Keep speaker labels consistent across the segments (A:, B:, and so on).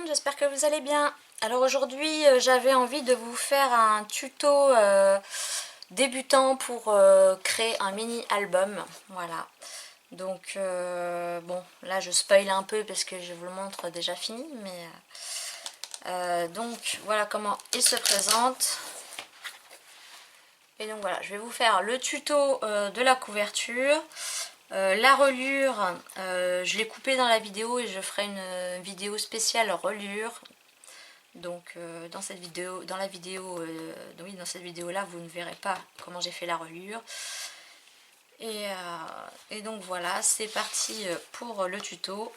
A: j'espère que vous allez bien. Alors aujourd'hui j'avais envie de vous faire un tuto débutant pour créer un mini album. Voilà. Donc bon, là je spoil un peu parce que je vous le montre déjà fini, mais donc voilà comment il se présente. Et donc voilà, je vais vous faire le tuto de la couverture. La reliure, je l'ai coupée dans la vidéo et je ferai une vidéo spéciale reliure. Donc dans cette vidéo, oui, dans cette vidéo là, vous ne verrez pas comment j'ai fait la reliure. Et donc voilà, c'est parti pour le tuto.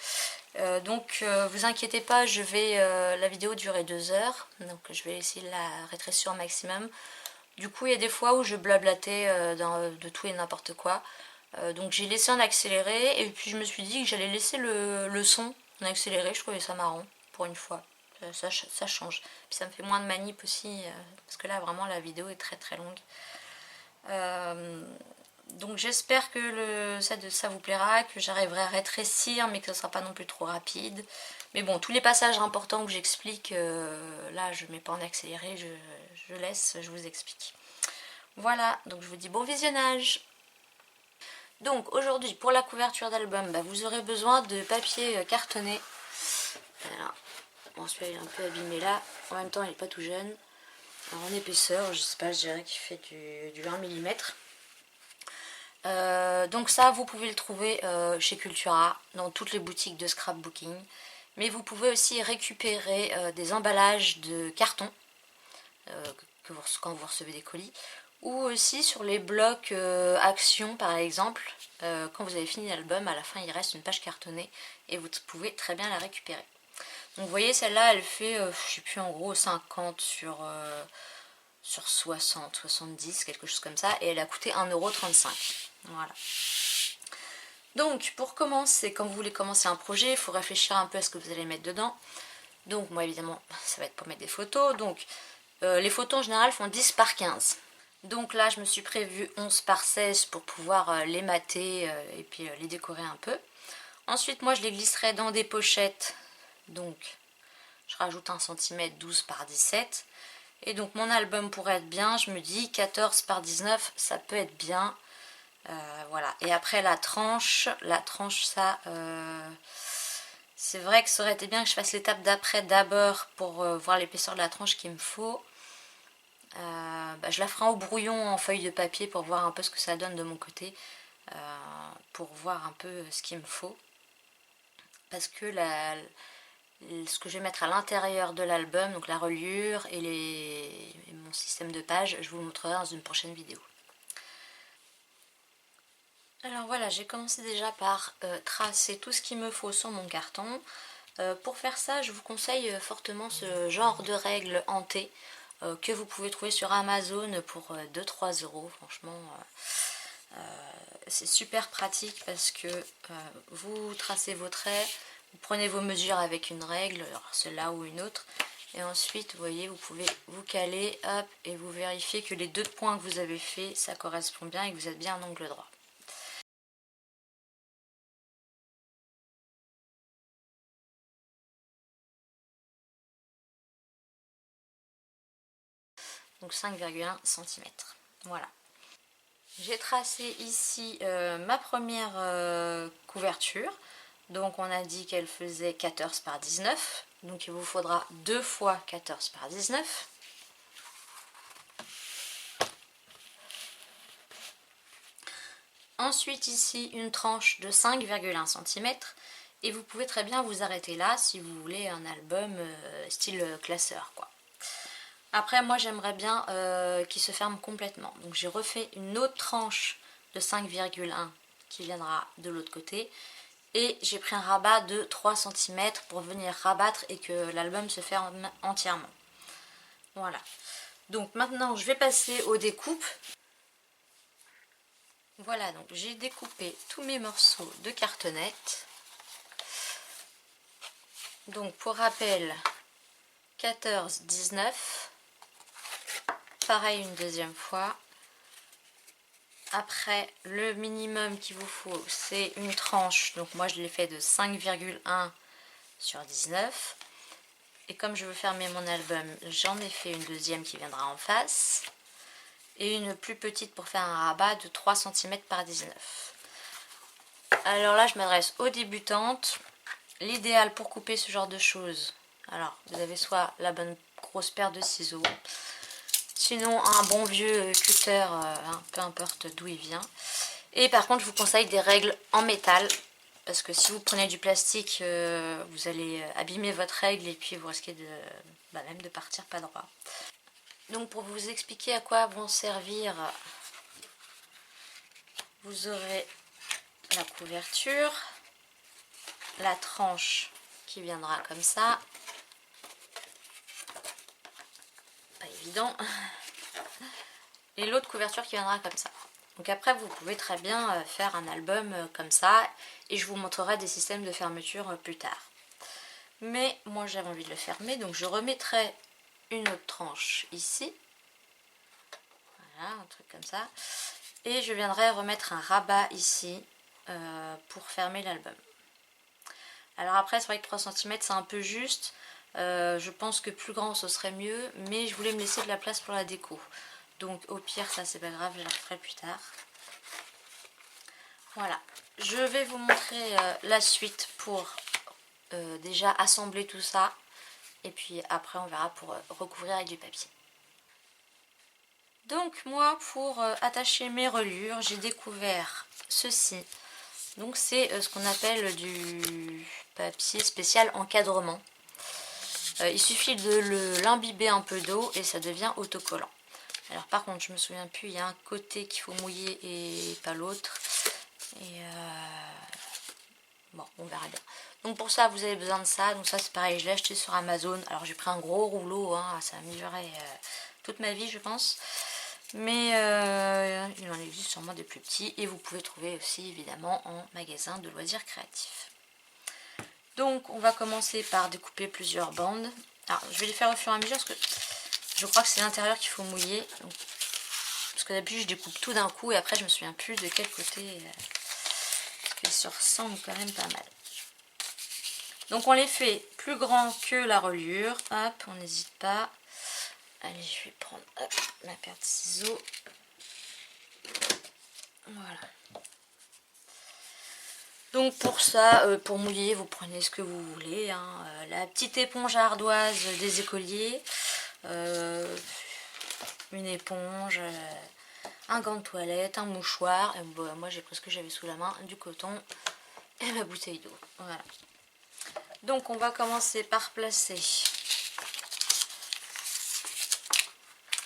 A: Donc vous inquiétez pas, la vidéo durer 2 heures, donc je vais essayer de la rétrécir au maximum. Du coup, il y a des fois où je blablatais de tout et n'importe quoi. Donc j'ai laissé en accéléré et puis je me suis dit que j'allais laisser le son en accéléré. Je trouvais ça marrant pour une fois. Ça change. Puis ça me fait moins de manip aussi parce que là vraiment la vidéo est très très longue. Donc j'espère que ça vous plaira, que j'arriverai à rétrécir mais que ce ne sera pas non plus trop rapide. Mais bon, tous les passages importants que j'explique, là je ne mets pas en accéléré, je laisse, je vous explique. Voilà, donc je vous dis bon visionnage. Donc aujourd'hui pour la couverture d'album, vous aurez besoin de papier cartonné. Alors, bon, celui-là il est un peu abîmé là, en même temps il n'est pas tout jeune. Alors en épaisseur, je sais pas, je dirais qu'il fait du 1 mm. Donc ça vous pouvez le trouver chez Cultura, dans toutes les boutiques de scrapbooking. Mais vous pouvez aussi récupérer des emballages de carton quand vous recevez des colis. Ou aussi sur les blocs Action par exemple, quand vous avez fini l'album, à la fin il reste une page cartonnée et vous pouvez très bien la récupérer. Donc vous voyez, celle-là elle fait, je sais plus, en gros 50 sur 60, 70, quelque chose comme ça, et elle a coûté 1,35 €. Voilà. Donc pour commencer, quand vous voulez commencer un projet, il faut réfléchir un peu à ce que vous allez mettre dedans. Donc moi évidemment ça va être pour mettre des photos, donc les photos en général font 10 par 15. Donc là je me suis prévu 11 par 16 pour pouvoir les mater et puis les décorer un peu. Ensuite moi je les glisserai dans des pochettes, donc je rajoute 1 cm 12 par 17. Et donc mon album pourrait être bien, je me dis 14 par 19 ça peut être bien. Voilà, et après la tranche ça, c'est vrai que ça aurait été bien que je fasse l'étape d'après d'abord pour voir l'épaisseur de la tranche qu'il me faut. Je la ferai au brouillon en feuille de papier pour voir un peu ce que ça donne de mon côté, pour voir un peu ce qu'il me faut. Parce que ce que je vais mettre à l'intérieur de l'album, donc la reliure et mon système de pages, je vous le montrerai dans une prochaine vidéo. Alors voilà, j'ai commencé déjà par tracer tout ce qu'il me faut sur mon carton. Pour faire ça, je vous conseille fortement ce genre de règles en T que vous pouvez trouver sur Amazon pour 2-3 €. Franchement, c'est super pratique parce que vous tracez vos traits, vous prenez vos mesures avec une règle, celle-là ou une autre, et ensuite, vous voyez, vous pouvez vous caler, hop, et vous vérifiez que les deux points que vous avez fait, ça correspond bien et que vous êtes bien en angle droit. Donc 5,1 cm. Voilà. J'ai tracé ici ma première couverture. Donc on a dit qu'elle faisait 14 par 19. Donc il vous faudra 2 fois 14 par 19. Ensuite ici une tranche de 5,1 cm. Et vous pouvez très bien vous arrêter là si vous voulez un album style classeur, quoi. Après moi j'aimerais bien qu'il se ferme complètement. Donc j'ai refait une autre tranche de 5,1 qui viendra de l'autre côté. Et j'ai pris un rabat de 3 cm pour venir rabattre et que l'album se ferme entièrement. Voilà. Donc maintenant je vais passer aux découpes. Voilà, donc j'ai découpé tous mes morceaux de cartonnette. Donc pour rappel, 14, 19. Pareil une deuxième fois. Après, le minimum qu'il vous faut, c'est une tranche. Donc moi, je l'ai fait de 5,1 sur 19. Et comme je veux fermer mon album, j'en ai fait une deuxième qui viendra en face. Et une plus petite pour faire un rabat de 3 cm par 19. Alors là, je m'adresse aux débutantes. L'idéal pour couper ce genre de choses, alors vous avez soit la bonne grosse paire de ciseaux, sinon un bon vieux cutter, peu importe d'où il vient. Et par contre, je vous conseille des règles en métal, parce que si vous prenez du plastique, vous allez abîmer votre règle et puis vous risquez de, même de partir pas droit. Donc pour vous expliquer à quoi vont servir, vous aurez la couverture, la tranche qui viendra comme ça, pas évident, et l'autre couverture qui viendra comme ça. Donc après vous pouvez très bien faire un album comme ça, et je vous montrerai des systèmes de fermeture plus tard. Mais moi j'avais envie de le fermer, donc je remettrai une autre tranche ici, voilà, un truc comme ça, et je viendrai remettre un rabat ici pour fermer l'album. Alors après c'est vrai que 3 cm c'est un peu juste, je pense que plus grand ce serait mieux, mais je voulais me laisser de la place pour la déco. Donc au pire ça c'est pas grave, je la referai plus tard. Voilà, je vais vous montrer la suite pour déjà assembler tout ça. Et puis après on verra pour recouvrir avec du papier. Donc moi pour attacher mes reliures, j'ai découvert ceci. Donc c'est ce qu'on appelle du papier spécial encadrement. Il suffit de l'imbiber un peu d'eau et ça devient autocollant. Alors par contre je me souviens plus, il y a un côté qu'il faut mouiller et pas l'autre. Et bon, on verra bien. Donc pour ça vous avez besoin de ça. Donc ça c'est pareil, je l'ai acheté sur Amazon. Alors j'ai pris un gros rouleau, hein, ça va me durer toute ma vie je pense. Mais il en existe sûrement des plus petits. Et vous pouvez trouver aussi évidemment en magasin de loisirs créatifs. Donc on va commencer par découper plusieurs bandes. Alors je vais les faire au fur et à mesure parce que je crois que c'est l'intérieur qu'il faut mouiller. Donc, parce que d'habitude je découpe tout d'un coup et après je me souviens plus de quel côté. Parce qu'ils se ressemblent quand même pas mal. Donc on les fait plus grands que la reliure. Hop, on n'hésite pas. Allez, je vais prendre ma paire de ciseaux. Voilà. Donc pour ça, pour mouiller, vous prenez ce que vous voulez. Hein. La petite éponge à ardoise des écoliers. Une éponge, un gant de toilette, un mouchoir. Et bon, moi j'ai pris ce que j'avais sous la main, du coton et ma bouteille d'eau. Voilà. Donc on va commencer par placer.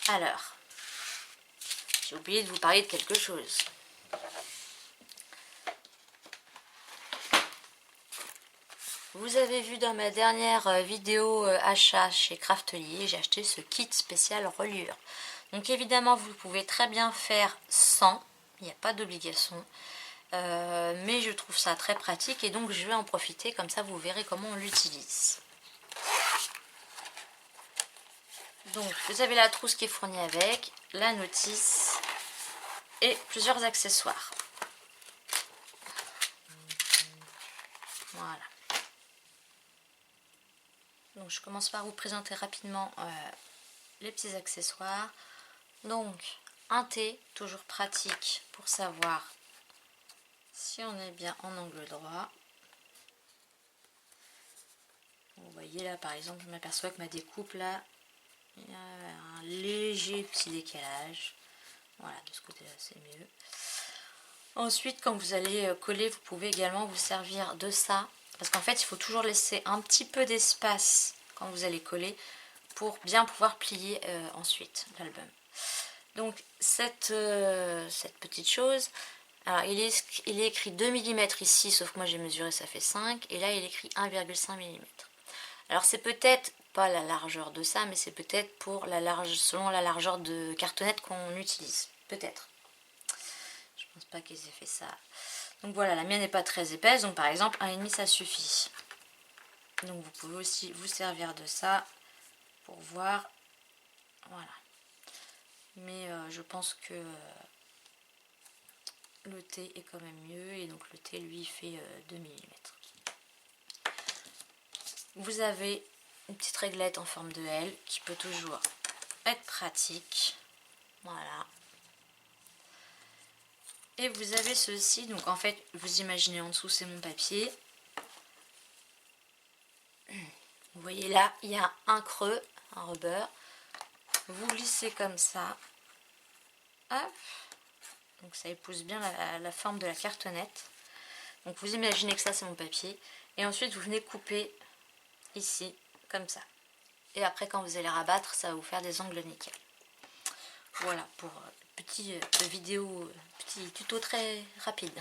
A: Alors, j'ai oublié de vous parler de quelque chose. Vous avez vu dans ma dernière vidéo achat chez Craftelier, j'ai acheté ce kit spécial reliure. Donc évidemment vous pouvez très bien faire sans, il n'y a pas d'obligation. Mais je trouve ça très pratique et donc je vais en profiter, comme ça vous verrez comment on l'utilise. Donc vous avez la trousse qui est fournie avec, la notice et plusieurs accessoires. Voilà. Donc je commence par vous présenter rapidement les petits accessoires. Donc un thé, toujours pratique pour savoir si on est bien en angle droit. Vous voyez là par exemple, je m'aperçois que ma découpe là, il y a un léger petit décalage. Voilà, de ce côté-là c'est mieux. Ensuite, quand vous allez coller, vous pouvez également vous servir de ça. Parce qu'en fait, il faut toujours laisser un petit peu d'espace quand vous allez coller pour bien pouvoir plier ensuite l'album. Donc, cette petite chose, alors il est écrit 2 mm ici, sauf que moi j'ai mesuré, ça fait 5. Et là, il est écrit 1,5 mm. Alors, c'est peut-être pas la largeur de ça, mais c'est peut-être pour selon la largeur de cartonnette qu'on utilise. Peut-être. Je pense pas qu'ils aient fait ça. Donc voilà, la mienne n'est pas très épaisse, donc par exemple 1,5 ça suffit. Donc vous pouvez aussi vous servir de ça pour voir. Voilà. Mais je pense que le thé est quand même mieux, et donc le thé lui fait 2 mm. Vous avez une petite réglette en forme de L qui peut toujours être pratique. Voilà. Et vous avez ceci, donc en fait vous imaginez en dessous c'est mon papier. Vous voyez là il y a un creux, un rebord. Vous glissez comme ça. Hop. Donc ça épouse bien la forme de la cartonnette. Donc vous imaginez que ça c'est mon papier. Et ensuite vous venez couper ici comme ça. Et après quand vous allez rabattre ça va vous faire des angles nickel. Voilà pour petit vidéo, petit tuto très rapide.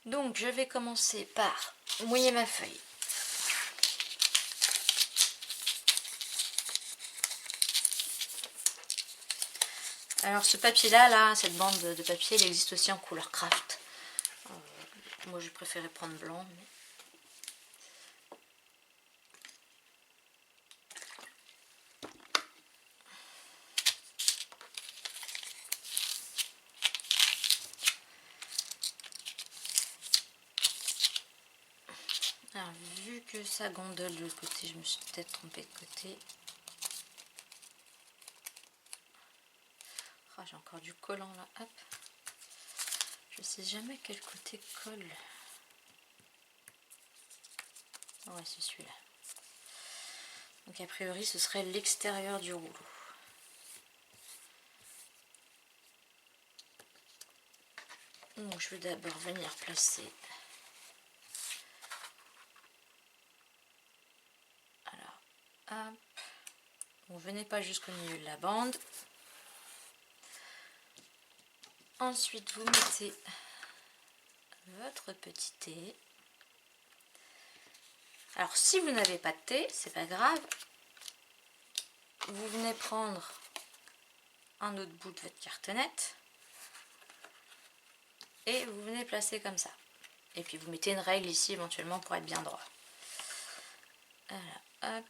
A: Donc je vais commencer par mouiller ma feuille. Alors ce papier là, cette bande de papier, elle existe aussi en couleur craft. Moi j'ai préféré prendre blanc. Mais... Alors vu que ça gondole de l'autre côté, je me suis peut-être trompée de côté. Oh, j'ai encore du collant là, hop. Je sais jamais quel côté colle. Ouais, c'est celui-là. Donc a priori ce serait l'extérieur du rouleau. Donc je vais d'abord venir placer. Alors, hop. Bon, venez pas jusqu'au milieu de la bande. Ensuite vous mettez votre petit thé. Alors si vous n'avez pas de thé, c'est pas grave. Vous venez prendre un autre bout de votre cartonnette et vous venez placer comme ça. Et puis vous mettez une règle ici éventuellement pour être bien droit. Voilà, hop.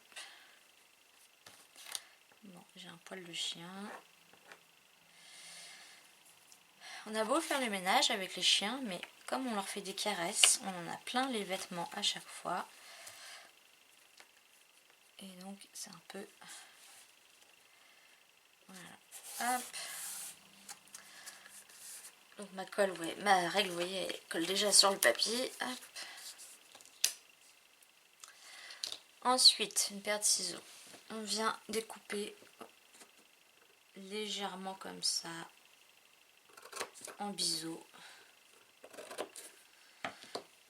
A: Bon, j'ai un poil de chien. On a beau faire le ménage avec les chiens, mais comme on leur fait des caresses, on en a plein les vêtements à chaque fois. Et donc c'est un peu... Voilà, hop. Donc ma colle, vous voyez, ma règle, vous voyez, elle colle déjà sur le papier. Hop. Ensuite, une paire de ciseaux. On vient découper légèrement comme ça, en biseau.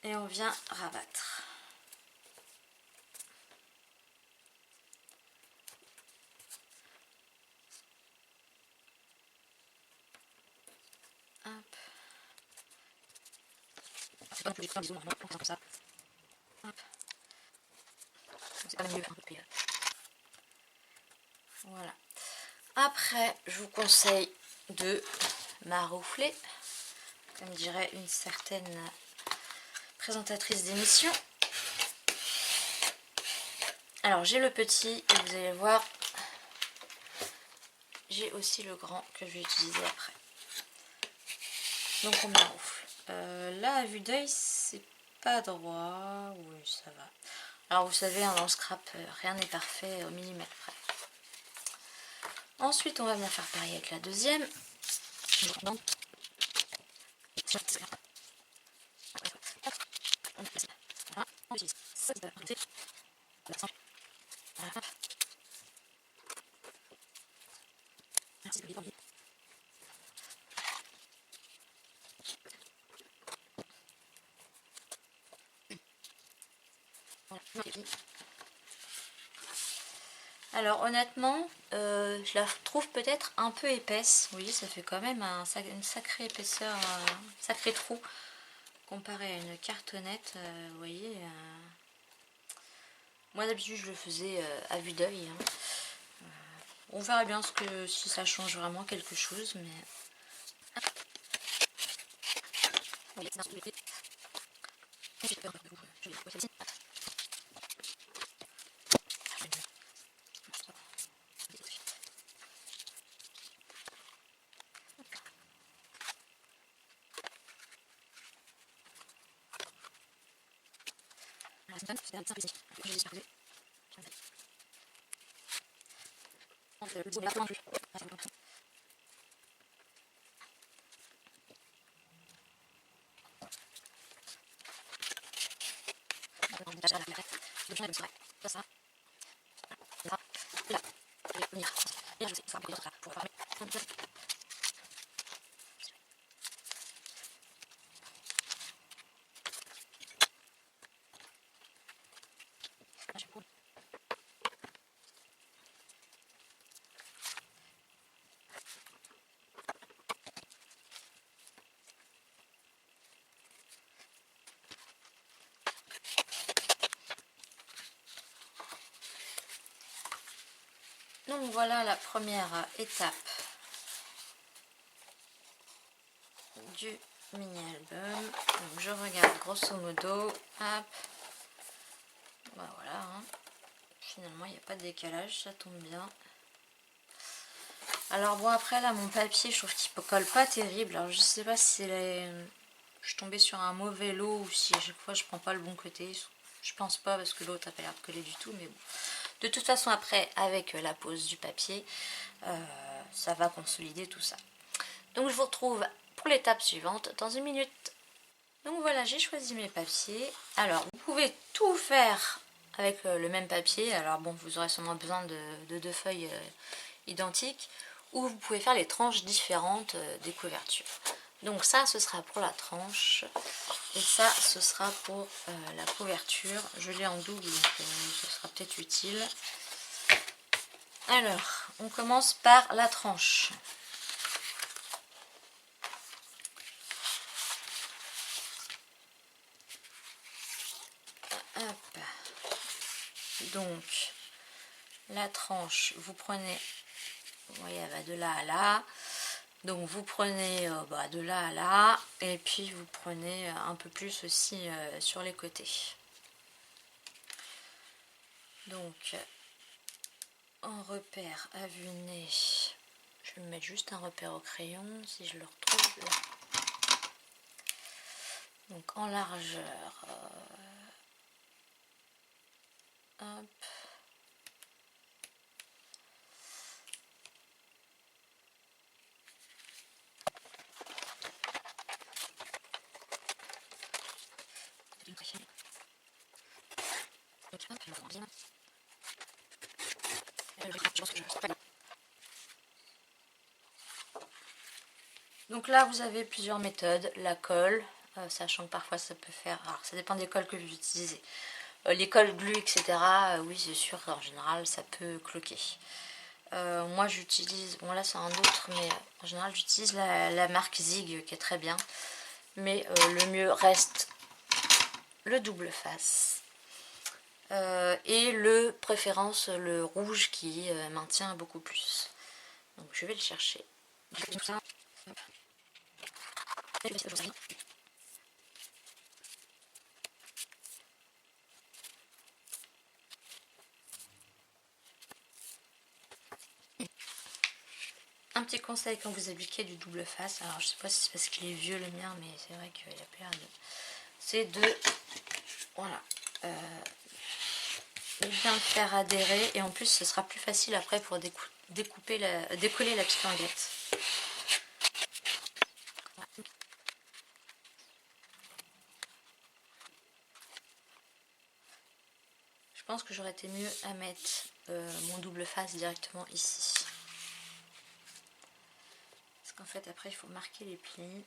A: Et on vient rabattre. Hop. C'est pas non plus un bisou normalement, on fait comme ça. Hop. C'est pas même mieux un peu plus. Voilà. Après, je vous conseille de maroufler, comme dirait une certaine présentatrice d'émission. Alors j'ai le petit et vous allez voir, j'ai aussi le grand que je vais utiliser après. Donc on maroufle. Là à vue d'œil c'est pas droit, oui ça va. Alors vous savez, dans le scrap, rien n'est parfait au millimètre près. Ensuite on va bien faire pareil avec la deuxième. Alors honnêtement, je la trouve peut-être un peu épaisse. Vous voyez, ça fait quand même une sacrée épaisseur, un sacré trou comparé à une cartonnette. Vous voyez, moi d'habitude je le faisais à vue d'œil. Hein. On verra bien si ça change vraiment quelque chose, mais... Donc voilà la première étape du mini-album. Donc je regarde grosso modo. Hop. Bah voilà. Hein. Finalement il n'y a pas de décalage, ça tombe bien. Alors bon après là mon papier je trouve qu'il ne colle pas terrible. Alors je sais pas si je suis tombée sur un mauvais lot ou si à chaque fois je prends pas le bon côté. Je pense pas parce que l'autre a pas l'air de coller du tout, mais bon. De toute façon après avec la pose du papier ça va consolider tout ça. Donc je vous retrouve pour l'étape suivante dans une minute. Donc voilà, j'ai choisi mes papiers. Alors vous pouvez tout faire avec le même papier. Alors bon, vous aurez sûrement besoin de deux feuilles identiques. Ou vous pouvez faire les tranches différentes des couvertures. Donc ça, ce sera pour la tranche. Et ça, ce sera pour la couverture. Je l'ai en double, donc ce sera peut-être utile. Alors, on commence par la tranche. Hop. Donc, la tranche, vous prenez, vous voyez, elle va de là à là. Donc, vous prenez de là à là. Et puis, vous prenez un peu plus aussi sur les côtés. Donc, en repère à vue nez, je vais me mettre juste un repère au crayon, si je le retrouve là. Donc, en largeur, hop. Donc là vous avez plusieurs méthodes, la colle, sachant que parfois ça peut faire, alors ça dépend des colles que vous utilisez, les colles glue etc, oui c'est sûr qu'en général ça peut cloquer. Moi j'utilise, bon là c'est un autre, mais en général j'utilise la marque Zig qui est très bien, mais le mieux reste le double face. Et le préférence le rouge qui maintient beaucoup plus. Donc je vais le chercher. Un petit conseil quand vous appliquez du double face, alors je sais pas si c'est parce qu'il est vieux le mien, mais c'est vrai qu'il a pas l'air de... C'est de... Voilà. Bien le faire adhérer, et en plus ce sera plus facile après pour décoller la petite languette. Je pense que j'aurais été mieux à mettre mon double face directement ici. Parce qu'en fait après il faut marquer les plis.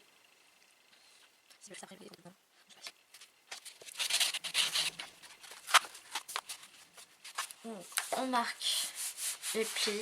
A: Donc on marque les plis.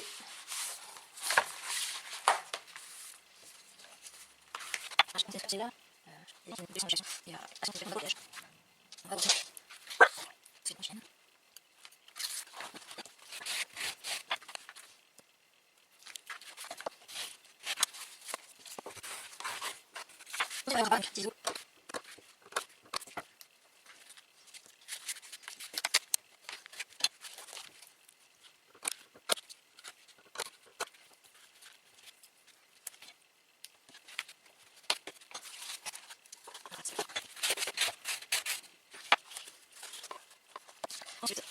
A: Ensuite,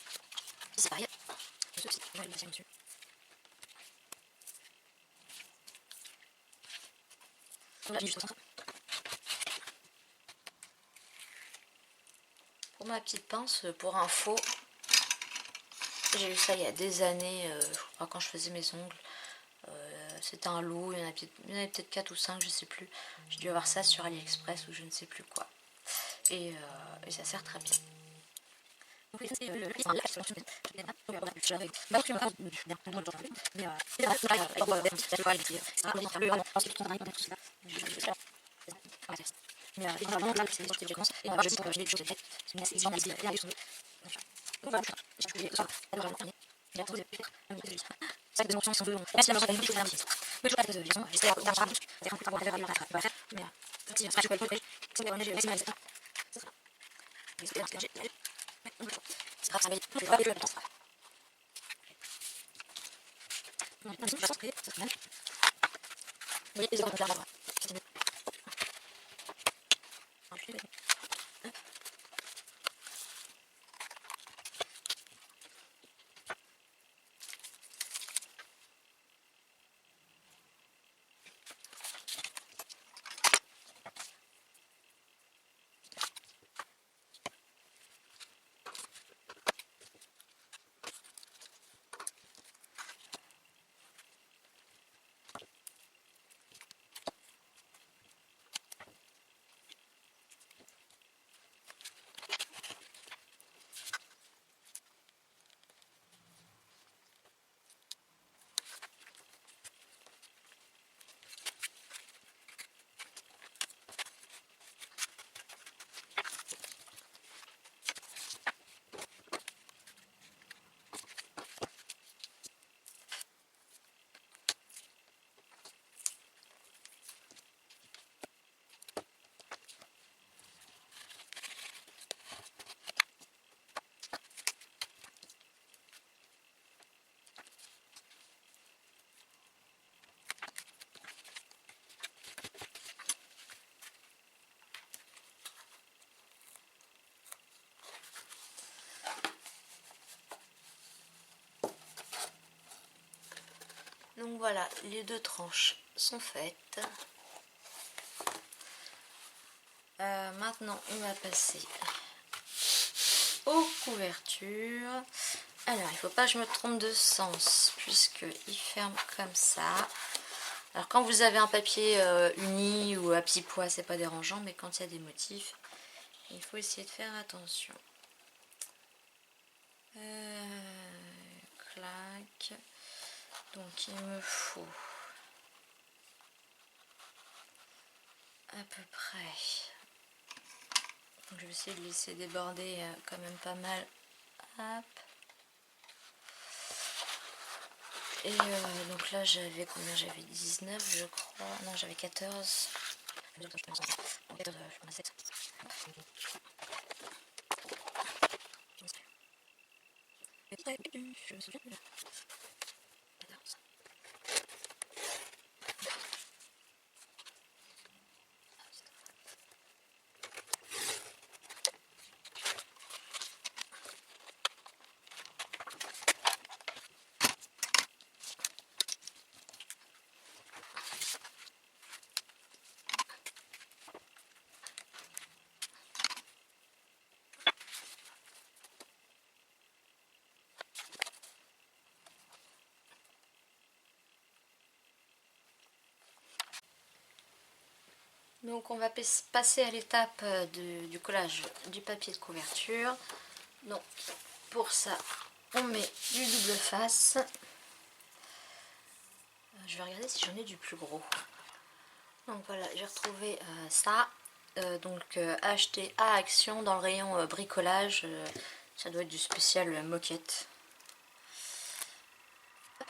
A: c'est pareil, je vais le passer dessus. Pour ma petite pince, pour info, j'ai eu ça il y a des années, je crois quand je faisais mes ongles. C'était un lot, il y en avait peut-être 4 ou 5, je sais plus. J'ai dû avoir ça sur AliExpress ou je ne sais plus quoi. Et ça sert très bien. Donc voilà, les deux tranches sont faites. Maintenant, on va passer aux couvertures. Alors, il ne faut pas que je me trompe de sens, puisqu'il ferme comme ça. Alors, quand vous avez un papier uni ou à petit pois, c'est pas dérangeant, mais quand il y a des motifs, il faut essayer de faire attention. Clac. Donc, il me faut à peu près. Donc, je vais essayer de laisser déborder quand même pas mal. Hop. Et donc là j'avais combien? J'avais 19 je crois. Non, j'avais 14. Je me souviens. Donc on va passer à l'étape du collage du papier de couverture. Donc pour ça on met du double face. Je vais regarder si j'en ai du plus gros. Donc voilà, j'ai retrouvé ça. Acheté à Action dans le rayon bricolage. Ça doit être du spécial moquette.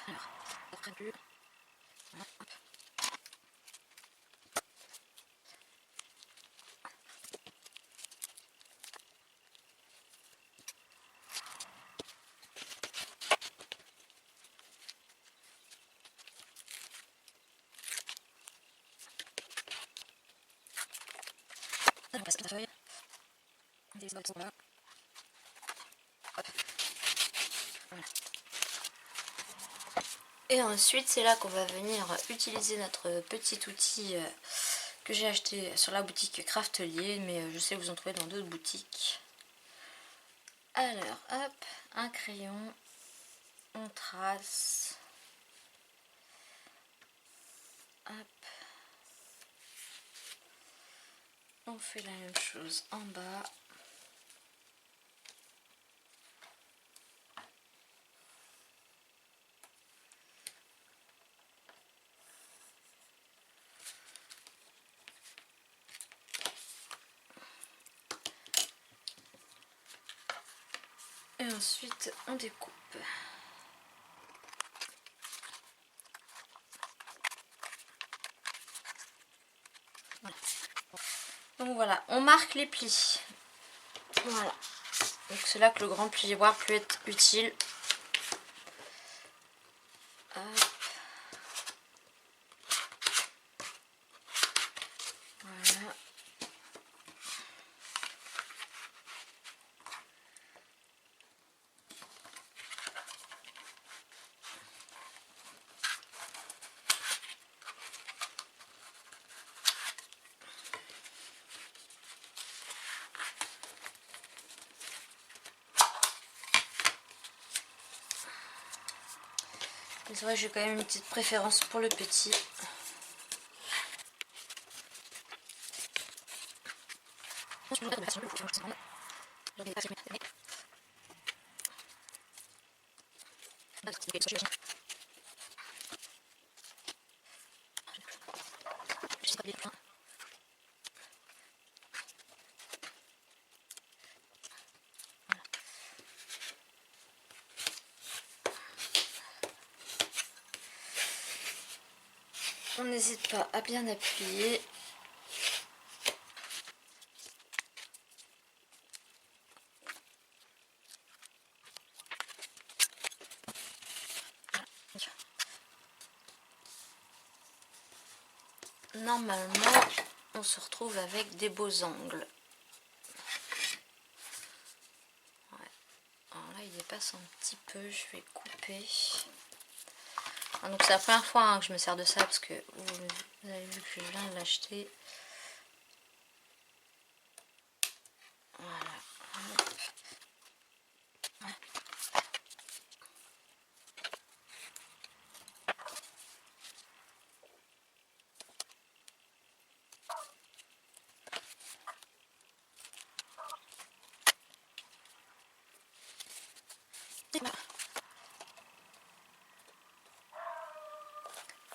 A: Alors, après plus. Voilà. On passe la feuille. Des box sont là. Hop. Voilà. Et ensuite, c'est là qu'on va venir utiliser notre petit outil que j'ai acheté sur la boutique Craftelier, mais je sais que vous en trouvez dans d'autres boutiques. Alors, hop, un crayon, on trace, hop, on fait la même chose en bas. Et ensuite, on découpe. Voilà. Donc voilà, on marque les plis. Voilà. Donc c'est là que le grand plioir peut être utile. Hop. Voilà. C'est vrai que j'ai quand même une petite préférence pour le petit. On n'hésite pas à bien appuyer. Normalement, on se retrouve avec des beaux angles. Ouais. Alors là, il dépasse un petit peu. Je vais couper. Ah, donc c'est la première fois que je me sers de ça parce que vous avez vu que je viens de l'acheter. Voilà.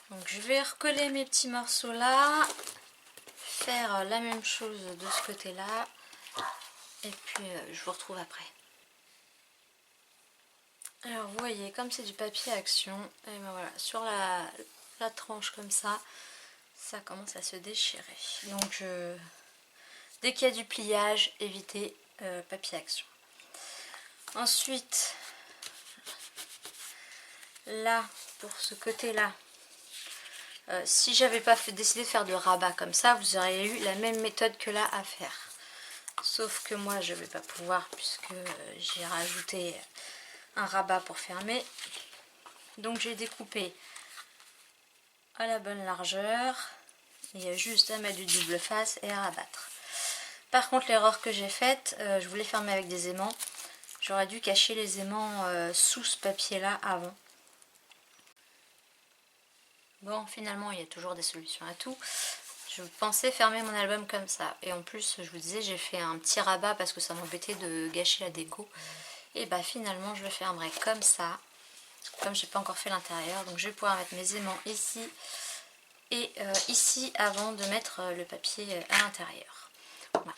A: Donc je vais recoller mes petits morceaux là, faire la même chose de ce côté là, et puis je vous retrouve après. Alors vous voyez, comme c'est du papier action, et ben voilà, sur la tranche comme ça commence à se déchirer. Donc dès qu'il y a du pliage, évitez papier action. Ensuite, là, pour ce côté là, si j'avais pas décidé de faire de rabat comme ça, vous auriez eu la même méthode que là à faire. Sauf que moi je vais pas pouvoir puisque j'ai rajouté un rabat pour fermer. Donc j'ai découpé à la bonne largeur. Il y a juste à mettre du double face et à rabattre. Par contre l'erreur que j'ai faite, je voulais fermer avec des aimants. J'aurais dû cacher les aimants sous ce papier là avant. Bon, finalement il y a toujours des solutions à tout. Je pensais fermer mon album comme ça. Et en plus, je vous disais, j'ai fait un petit rabat parce que ça m'embêtait de gâcher la déco. Et bah finalement, je le fermerai comme ça. Comme j'ai pas encore fait l'intérieur. Donc je vais pouvoir mettre mes aimants ici et ici avant de mettre le papier à l'intérieur. Voilà.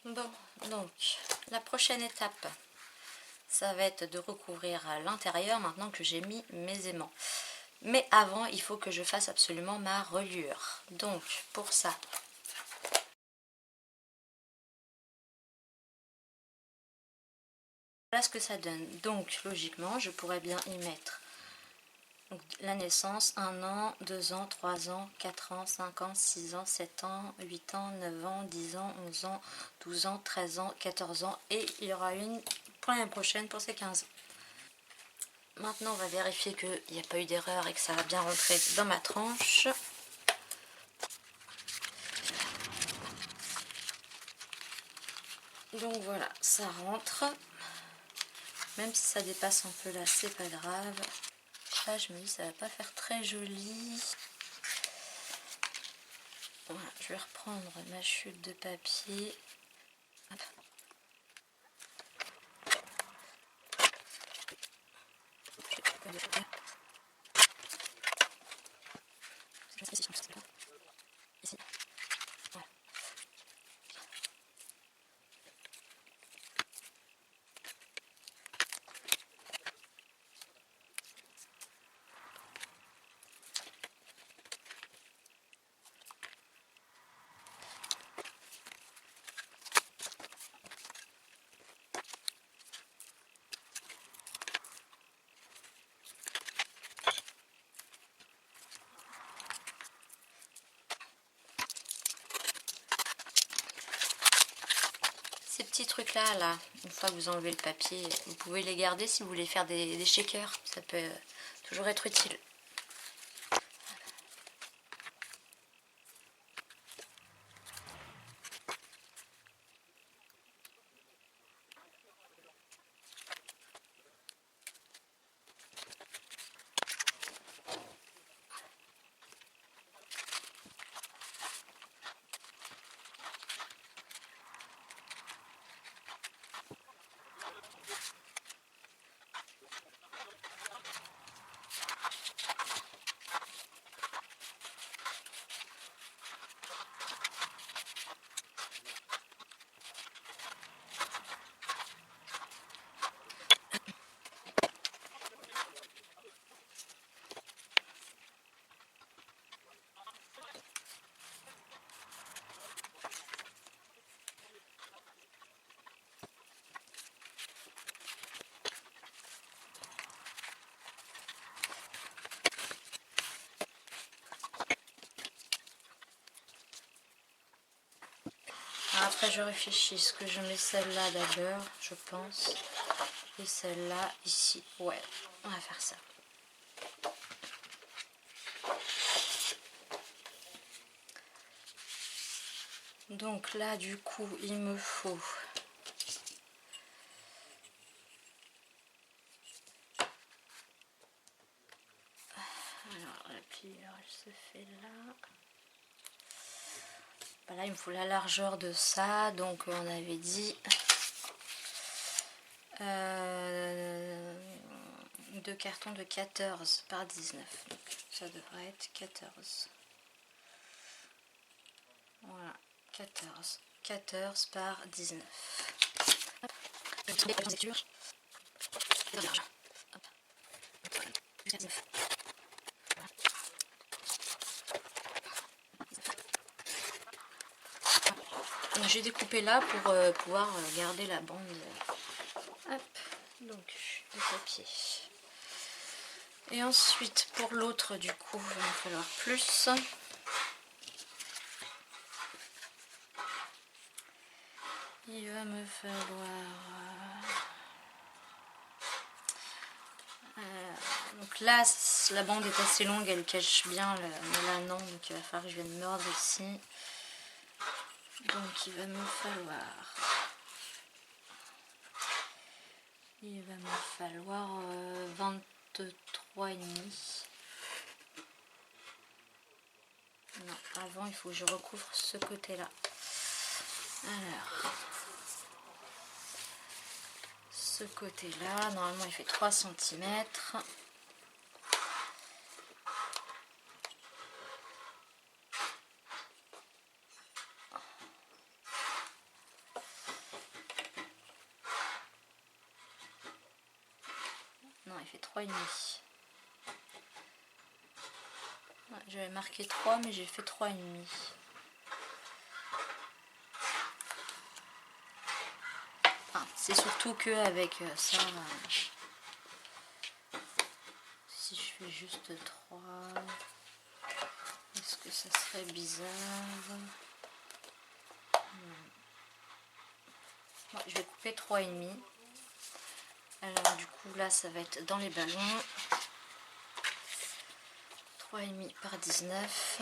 A: Bon, donc la prochaine étape, ça va être de recouvrir l'intérieur maintenant que j'ai mis mes aimants. Mais avant, il faut que je fasse absolument ma reliure. Donc, pour ça, voilà ce que ça donne. Donc, logiquement, je pourrais bien y mettre donc, la naissance, 1 an, 2 ans, 3 ans, 4 ans, 5 ans, 6 ans, 7 ans, 8 ans, 9 ans, 10 ans, 11 ans, 12 ans, 13 ans, 14 ans. Et il y aura une pour l'année prochaine pour ces 15 ans. Maintenant, on va vérifier qu'il n'y a pas eu d'erreur et que ça va bien rentrer dans ma tranche. Donc voilà, ça rentre. Même si ça dépasse un peu là, c'est pas grave. Là, je me dis, ça va pas faire très joli. Voilà, je vais reprendre ma chute de papier. Hop. Ici. Voilà. Ces petits trucs là, une fois que vous enlevez le papier, vous pouvez les garder si vous voulez faire des shakers. Ça peut toujours être utile. Alors après, je réfléchis. Est-ce que je mets celle-là d'abord, je pense, et celle-là ici? Ouais, on va faire ça. Donc là, du coup, il me faut alors la pliure, elle se fait là. Là, il me faut la largeur de ça, donc on avait dit 2 cartons de 14 par 19, donc ça devrait être 14. Voilà, 14 par 19. Hop. J'ai découpé là pour pouvoir garder la bande. Hop, donc le papier. Et ensuite pour l'autre, du coup, il va me falloir plus. Il va me falloir donc là la bande est assez longue, elle cache bien l'anon, donc il va falloir que je vienne mordre ici. Donc il va me falloir 23,5. Non, avant il faut que je recouvre ce côté là. Alors ce côté là, normalement il fait 3 cm. Non, il fait 3,5. Ouais, j'avais marqué 3, mais j'ai fait 3,5. Enfin, c'est surtout que avec ça, si je fais juste 3, est-ce que ça serait bizarre? Bon, je vais couper 3,5. Alors du coup là ça va être dans les ballons. 3,5 par 19.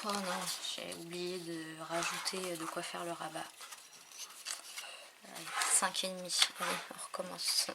A: Oh non, j'ai oublié de rajouter de quoi faire le rabat. 5,5. Allez, on recommence.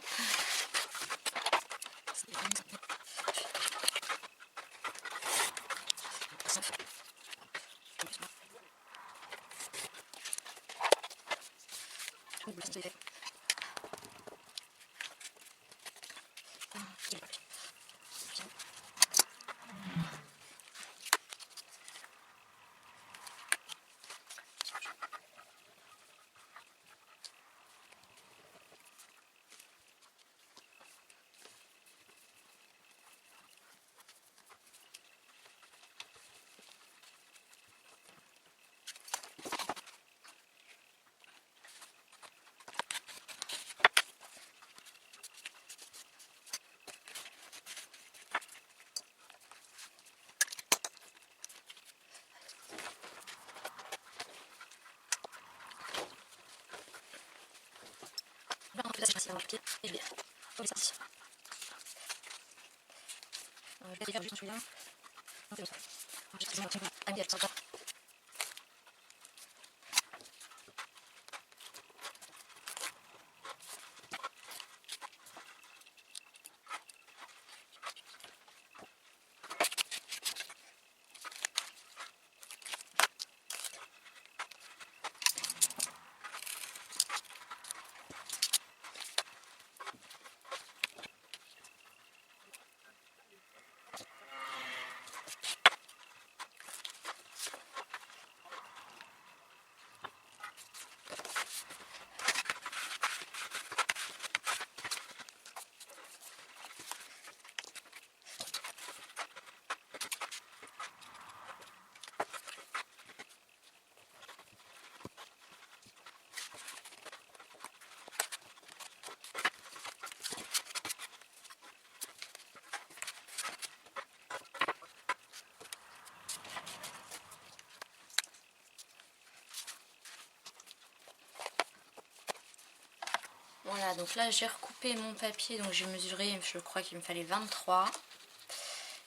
A: Je vais faire juste celui-là. Voilà, donc là j'ai recoupé mon papier, donc j'ai mesuré, je crois qu'il me fallait 23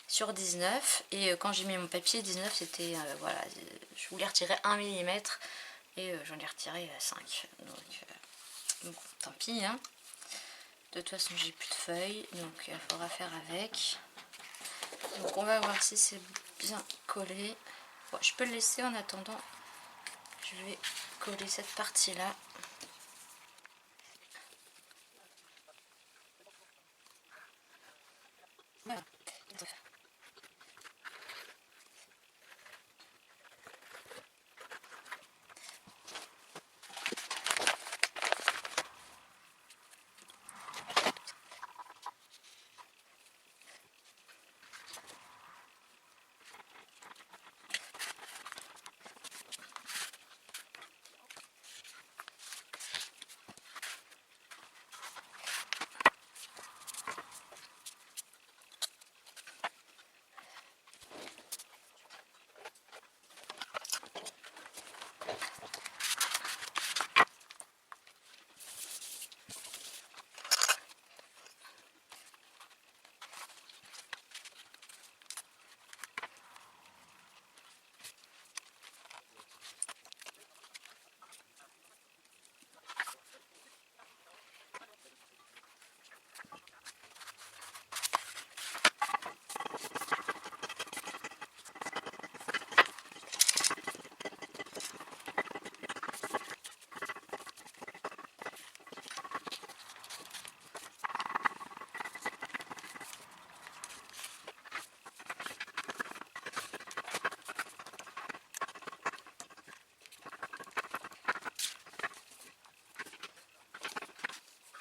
A: sur 19. Et quand j'ai mis mon papier, 19 c'était, voilà, je voulais retirer 1 mm et j'en ai retiré 5. Donc bon, tant pis, hein. De toute façon j'ai plus de feuilles, donc il faudra faire avec. Donc on va voir si c'est bien collé. Bon, je peux le laisser en attendant. Je vais coller cette partie là. Voilà.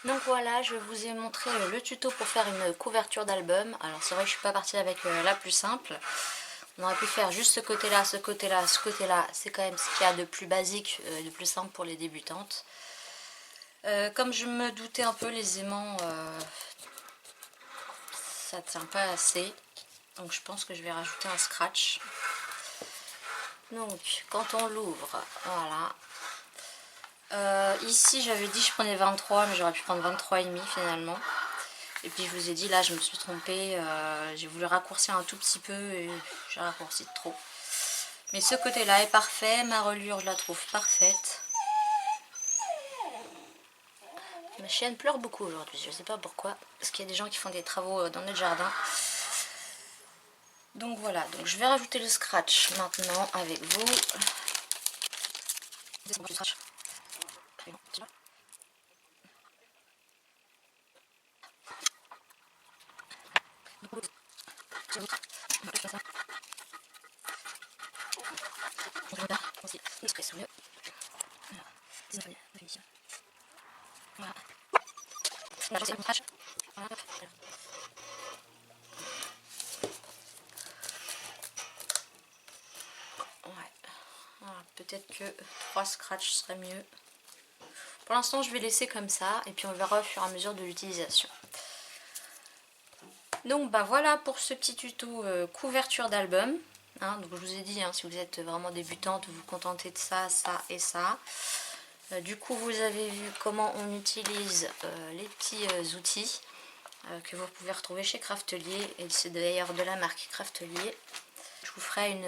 A: Donc voilà, je vous ai montré le tuto pour faire une couverture d'album. Alors c'est vrai que je suis pas partie avec la plus simple. On aurait pu faire juste ce côté-là, ce côté-là, ce côté-là. C'est quand même ce qu'il y a de plus basique, de plus simple pour les débutantes. Comme je me doutais un peu, les aimants, ça tient pas assez. Donc je pense que je vais rajouter un scratch. Donc quand on l'ouvre, voilà. Ici j'avais dit que je prenais 23, mais j'aurais pu prendre 23,5 finalement. Et puis je vous ai dit, là je me suis trompée, j'ai voulu raccourcir un tout petit peu et j'ai raccourci de trop. Mais ce côté-là est parfait, ma reliure je la trouve parfaite. Ma chienne pleure beaucoup aujourd'hui, je ne sais pas pourquoi, parce qu'il y a des gens qui font des travaux dans notre jardin. Donc voilà, donc je vais rajouter le scratch maintenant avec vous. Peut-être que 3 scratchs serait mieux. Pour l'instant je vais laisser comme ça et puis on verra au fur et à mesure de l'utilisation. Donc bah voilà pour ce petit tuto couverture d'album. Hein, donc je vous ai dit, hein, si vous êtes vraiment débutante, vous vous contentez de ça, ça et ça. Du coup vous avez vu comment on utilise les petits outils que vous pouvez retrouver chez Craftelier. Et c'est d'ailleurs de la marque Craftelier. Je vous ferai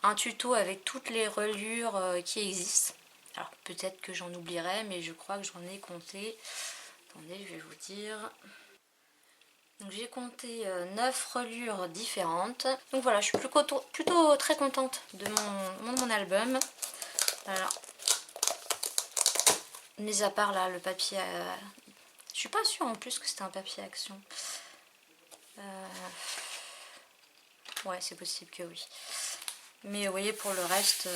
A: un tuto avec toutes les reliures qui existent. Alors peut-être que j'en oublierai, mais je crois que j'en ai compté. Attendez, je vais vous dire. Donc j'ai compté 9 reliures différentes. Donc voilà, je suis plutôt très contente de mon album. Alors, mis à part là le papier, je suis pas sûre en plus que c'était un papier action. Ouais, c'est possible que oui. Mais vous voyez, pour le reste,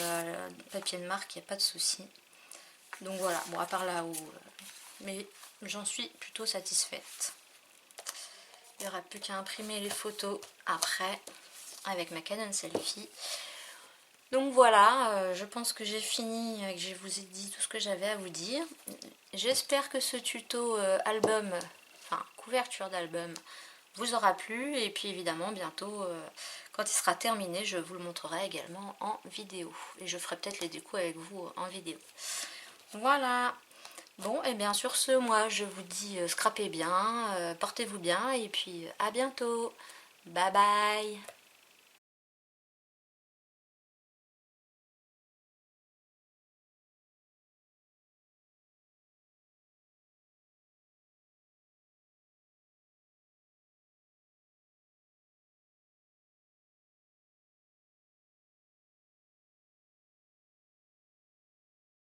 A: papier de marque, il n'y a pas de souci. Donc voilà, bon à part là où... mais j'en suis plutôt satisfaite. Il n'y aura plus qu'à imprimer les photos après avec ma Canon Selfie. Donc voilà, je pense que j'ai fini, que je vous ai dit tout ce que j'avais à vous dire. J'espère que ce tuto album, enfin couverture d'album, vous aura plu. Et puis évidemment bientôt, quand il sera terminé, je vous le montrerai également en vidéo. Et je ferai peut-être les décos avec vous en vidéo. Voilà. Bon, et bien sur ce, moi je vous dis scrapez bien, portez-vous bien et puis à bientôt. Bye bye.